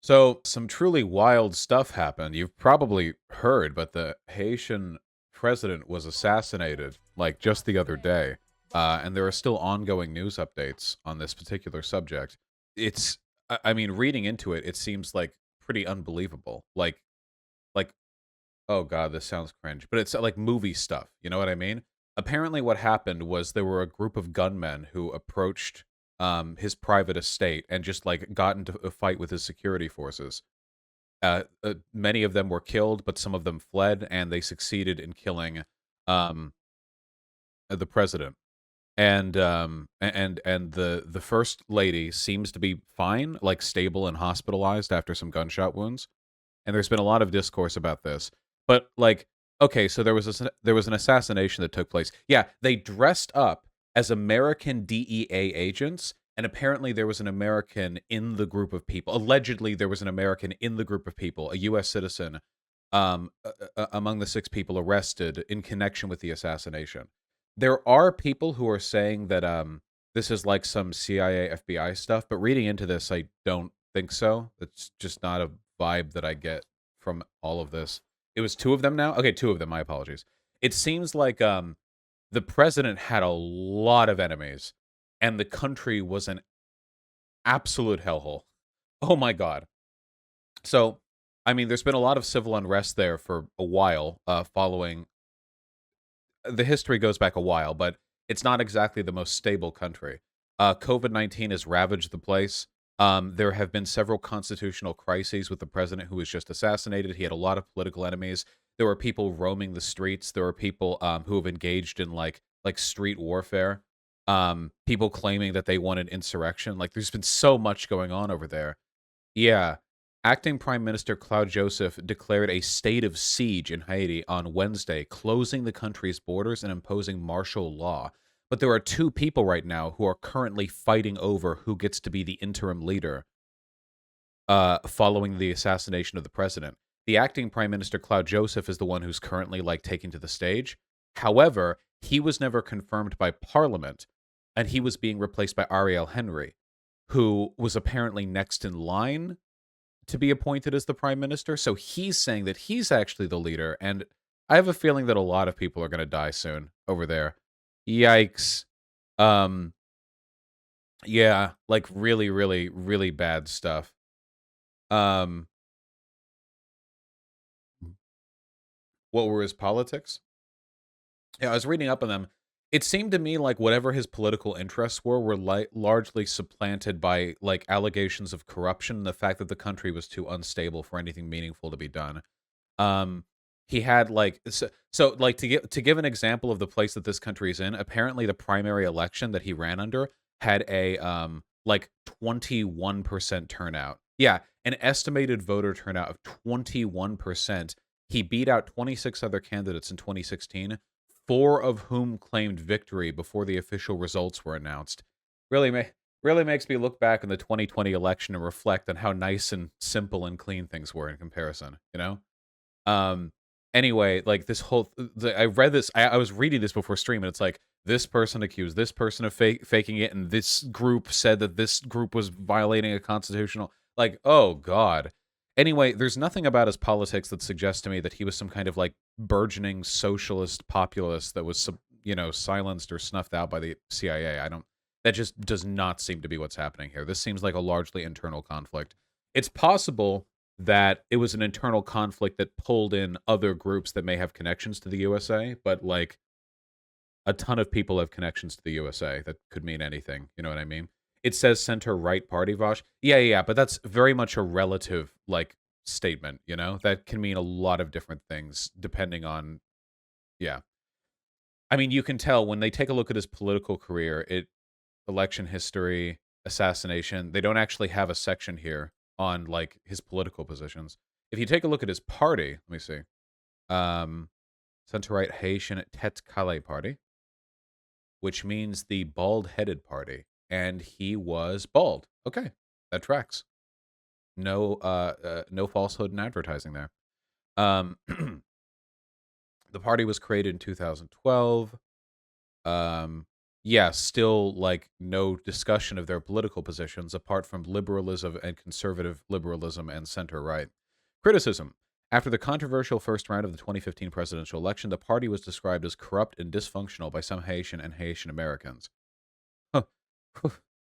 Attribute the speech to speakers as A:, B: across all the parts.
A: So, some truly wild stuff happened. You've probably heard, but the Haitian president was assassinated like just the other day. And there are still ongoing news updates on this particular subject. It's, I mean, reading into it, it seems like pretty unbelievable. Like, oh God, this sounds cringe, but it's like movie stuff. You know what I mean? Apparently, what happened was there were a group of gunmen who approached his private estate and just like got into a fight with his security forces. Many of them were killed, but some of them fled, and they succeeded in killing um, the president. And the first lady seems to be fine, like stable and hospitalized after some gunshot wounds. And there's been a lot of discourse about this. But like, okay, so there was an assassination that took place. Yeah, they dressed up as American DEA agents, and apparently there was an American in the group of people. Allegedly, there was an American in the group of people, a U.S. citizen, among the six people arrested in connection with the assassination. There are people who are saying that this is like some CIA FBI stuff, but reading into this, I don't think so. It's just not a vibe that I get from all of this. It was two of them now? Okay, two of them, my apologies. It seems like the president had a lot of enemies and the country was an absolute hellhole. Oh my god. So, I mean, there's been a lot of civil unrest there for a while following the history goes back a while, but it's not exactly the most stable country. COVID-19 has ravaged the place. There have been several constitutional crises with the president who was just assassinated. He had a lot of political enemies. There were people roaming the streets. There were people who have engaged in like street warfare. People claiming that they wanted insurrection. Like there's been so much going on over there. Yeah. Acting Prime Minister Claude Joseph declared a state of siege in Haiti on Wednesday, closing the country's borders and imposing martial law. But there are two people right now who are currently fighting over who gets to be the interim leader following the assassination of the president. The acting Prime Minister Claude Joseph is the one who's currently like taking to the stage. However, he was never confirmed by Parliament, and he was being replaced by Ariel Henry, who was apparently next in line to be appointed as the prime minister. So he's saying that he's actually the leader, and I have a feeling that a lot of people are going to die soon over there. Yikes. Um yeah, like really really really bad stuff. Um what were his politics? Yeah, I was reading up on them. It seemed to me like whatever his political interests were largely supplanted by like allegations of corruption and the fact that the country was too unstable for anything meaningful to be done. Um, he had like like to give an example of the place that this country is in. Apparently, the primary election that he ran under had a like 21% turnout. Yeah, an estimated voter turnout of 21%. He beat out 26 other candidates in 2016, four of whom claimed victory before the official results were announced. Really, really makes me look back on the 2020 election and reflect on how nice and simple and clean things were in comparison. You know. Um, anyway, like this whole I read this I was reading this before stream and it's like this person accused this person of faking it and this group said that this group was violating a constitutional like oh god. Anyway, there's nothing about his politics that suggests to me that he was some kind of like burgeoning socialist populist that was silenced or snuffed out by the CIA. I don't that just does not seem to be what's happening here. This seems like a largely internal conflict. It's possible that it was an internal conflict that pulled in other groups that may have connections to the USA, but like a ton of people have connections to the USA. That could mean anything. You know what I mean? It says center right party, Vosh. Yeah, yeah, yeah, but that's very much a relative like statement. You know that can mean a lot of different things depending on. Yeah, I mean you can tell when they take a look at his political career, election history, assassination. They don't actually have a section here on like his political positions. If you take a look at his party, let me see. Um, Center right Haitian Tete Calais Party, which means the bald-headed party, and he was bald. Okay, that tracks. No falsehood in advertising there. Um, The party was created in 2012. Um, yeah, still like no discussion of their political positions apart from liberalism and conservative liberalism and center right. Criticism. After the controversial first round of the 2015 presidential election, the party was described as corrupt and dysfunctional by some Haitian and Haitian Americans. Huh.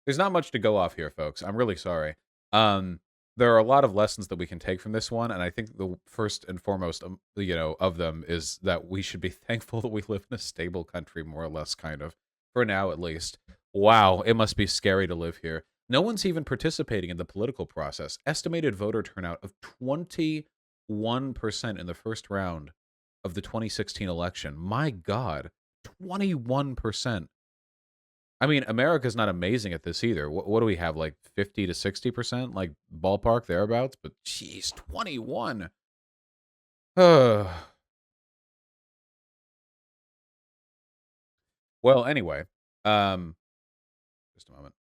A: There's not much to go off here, folks. I'm really sorry. Um, there are a lot of lessons that we can take from this one, and I think the first and foremost, of them is that we should be thankful that we live in a stable country, more or less, kind of, for now at least. Wow, it must be scary to live here. No one's even participating in the political process. Estimated voter turnout of 21% in the first round of the 2016 election. My God, 21%. I mean, America's not amazing at this either. What do we have, like 50 to 60%, like ballpark thereabouts? But geez, 21. Well, anyway, um, just a moment.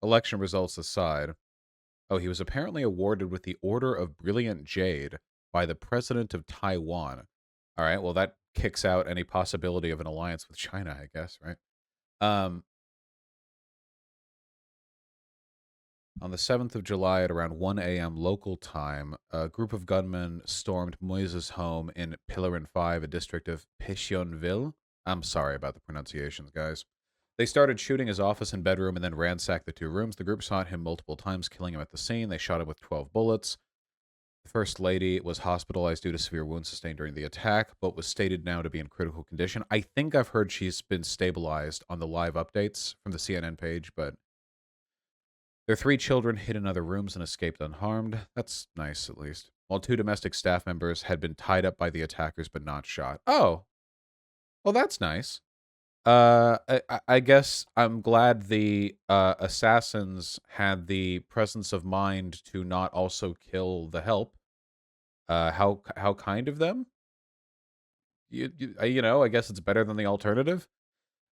A: Election results aside. Oh, he was apparently awarded with the Order of Brilliant Jade by the president of Taiwan. All right, well, that kicks out any possibility of an alliance with China, I guess, right? Um, On the 7th of July at around 1 a.m. local time, a group of gunmen stormed Moise's home in Pillarin 5, a district of Pétionville. I'm sorry about the pronunciations, guys. They started shooting his office and bedroom and then ransacked the two rooms. The group shot him multiple times, killing him at the scene. They shot him with 12 bullets. The First Lady was hospitalized due to severe wounds sustained during the attack, but was stated now to be in critical condition. I think I've heard she's been stabilized on the live updates from the CNN page, but their three children hid in other rooms and escaped unharmed. That's nice, at least. While two domestic staff members had been tied up by the attackers but not shot. Oh, well, that's nice. I guess I'm glad the assassins had the presence of mind to not also kill the help. How kind of them? I guess it's better than the alternative.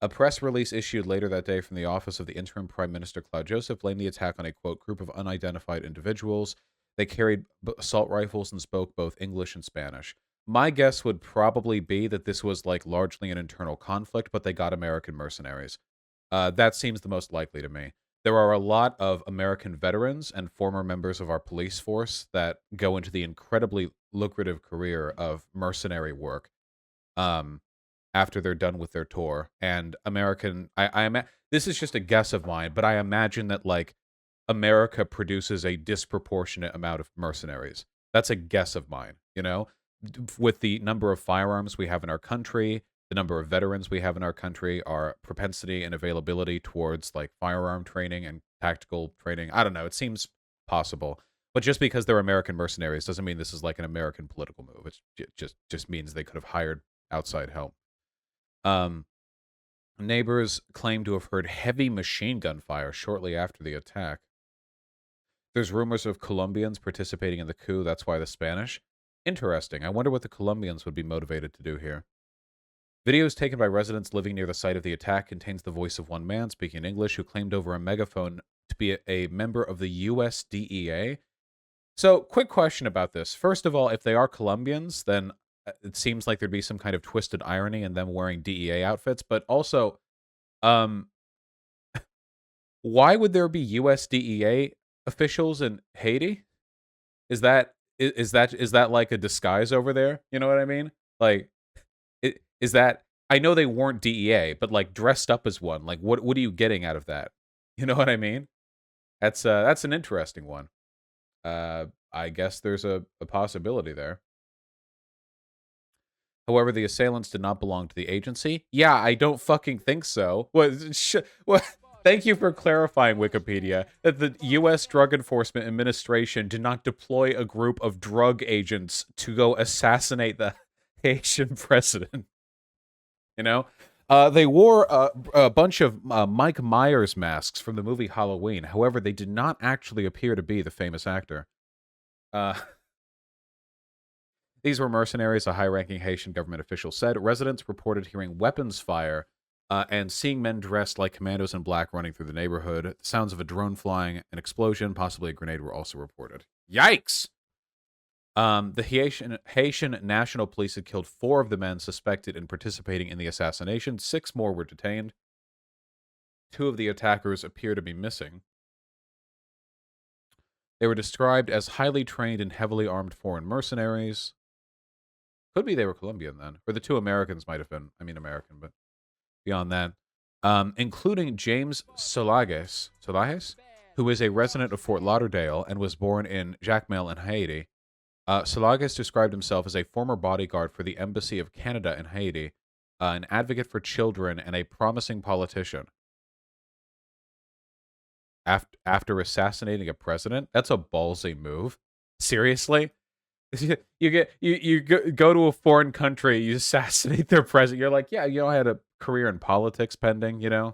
A: A press release issued later that day from the office of the interim Prime Minister Claude Joseph blamed the attack on a, quote, group of unidentified individuals. They carried assault rifles and spoke both English and Spanish. My guess would probably be that this was like largely an internal conflict, but they got American mercenaries. That seems the most likely to me. There are a lot of American veterans and former members of our police force that go into the incredibly lucrative career of mercenary work. After they're done with their tour. And this is just a guess of mine, but I imagine that like America produces a disproportionate amount of mercenaries. That's a guess of mine, with the number of firearms we have in our country, the number of veterans we have in our country, our propensity and availability towards like firearm training and tactical training. I don't know. It seems possible. But just because they're American mercenaries doesn't mean this is like an American political move. It just means they could have hired outside help. Neighbors claim to have heard heavy machine gun fire shortly after the attack. There's rumors of Colombians participating in the coup. That's why the Spanish. Interesting. I wonder what the Colombians would be motivated to do here. Videos taken by residents living near the site of the attack contains the voice of one man speaking English who claimed over a megaphone to be a member of the U.S. DEA. So, quick question about this. First of all, if they are Colombians, then it seems like there'd be some kind of twisted irony in them wearing DEA outfits. But also, why would there be U.S. DEA officials in Haiti? Is that like a disguise over there? You know what I mean? Like, is that? I know they weren't DEA, but like dressed up as one. Like, what are you getting out of that? You know what I mean? That's an interesting one. I guess there's a possibility there. However, the assailants did not belong to the agency. Yeah, I don't fucking think so. Thank you for clarifying, Wikipedia, that the U.S. Drug Enforcement Administration did not deploy a group of drug agents to go assassinate the Haitian president. They wore a bunch of Mike Myers masks from the movie Halloween. However, they did not actually appear to be the famous actor. These were mercenaries, a high-ranking Haitian government official said. Residents reported hearing weapons fire and seeing men dressed like commandos in black running through the neighborhood. The sounds of a drone flying, an explosion, possibly a grenade were also reported. Yikes! The Haitian National Police had killed 4 of the men suspected in participating in the assassination. 6 more were detained. 2 of the attackers appear to be missing. They were described as highly trained and heavily armed foreign mercenaries. Could be they were Colombian then. Or the 2 Americans might have been. I mean, American, but beyond that. Including James Solages, who is a resident of Fort Lauderdale and was born in Jacmel in Haiti. Solages described himself as a former bodyguard for the Embassy of Canada in Haiti, an advocate for children, and a promising politician. After assassinating a president, that's a ballsy move. Seriously? You go to a foreign country, you assassinate their president. You're like, yeah, I had a career in politics pending. I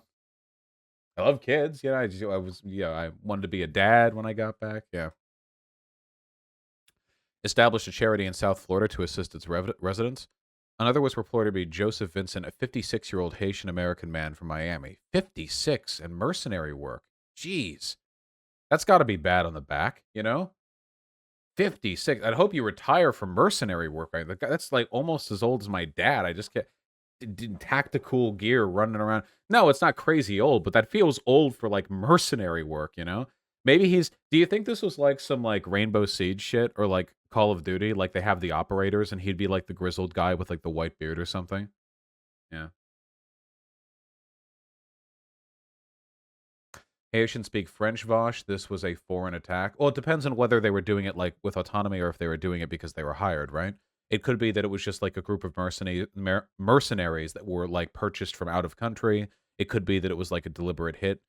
A: love kids. I wanted to be a dad when I got back. Yeah. Established a charity in South Florida to assist its residents. Another was reported to be Joseph Vincent, a 56-year-old Haitian American man from Miami. 56 and mercenary work. Jeez. That's got to be bad on the back. 56. I'd hope you retire from mercenary work, right? That's like almost as old as my dad. I just get tactical gear running around. No, it's not crazy old, but that feels old for like mercenary work. Maybe do you think this was like some like Rainbow Siege shit or like Call of Duty? Like they have the operators and he'd be like the grizzled guy with like the white beard or something? Yeah. Haitians speak French Vache. This was a foreign attack. Well, it depends on whether they were doing it like with autonomy or if they were doing it because they were hired, right? It could be that it was just like a group of mercenaries that were like purchased from out of country. It could be that it was like a deliberate hit.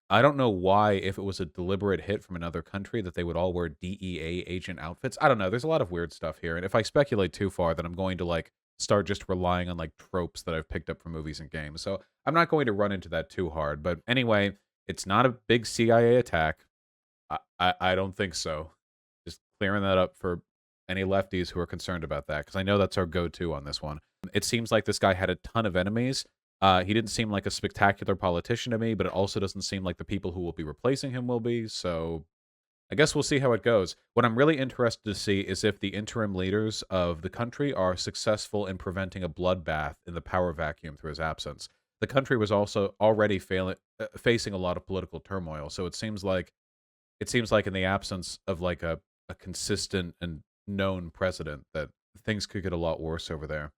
A: I don't know why, if it was a deliberate hit from another country, that they would all wear DEA agent outfits. I don't know. There's a lot of weird stuff here. And if I speculate too far, then I'm going to like start just relying on like tropes that I've picked up from movies and games. So I'm not going to run into that too hard. But anyway, it's not a big CIA attack. I don't think so. Just clearing that up for any lefties who are concerned about that, because I know that's our go-to on this one. It seems like this guy had a ton of enemies. He didn't seem like a spectacular politician to me, but it also doesn't seem like the people who will be replacing him will be, so I guess we'll see how it goes. What I'm really interested to see is if the interim leaders of the country are successful in preventing a bloodbath in the power vacuum through his absence. The country was also already facing a lot of political turmoil, so it seems like in the absence of like a consistent and known president that things could get a lot worse over there.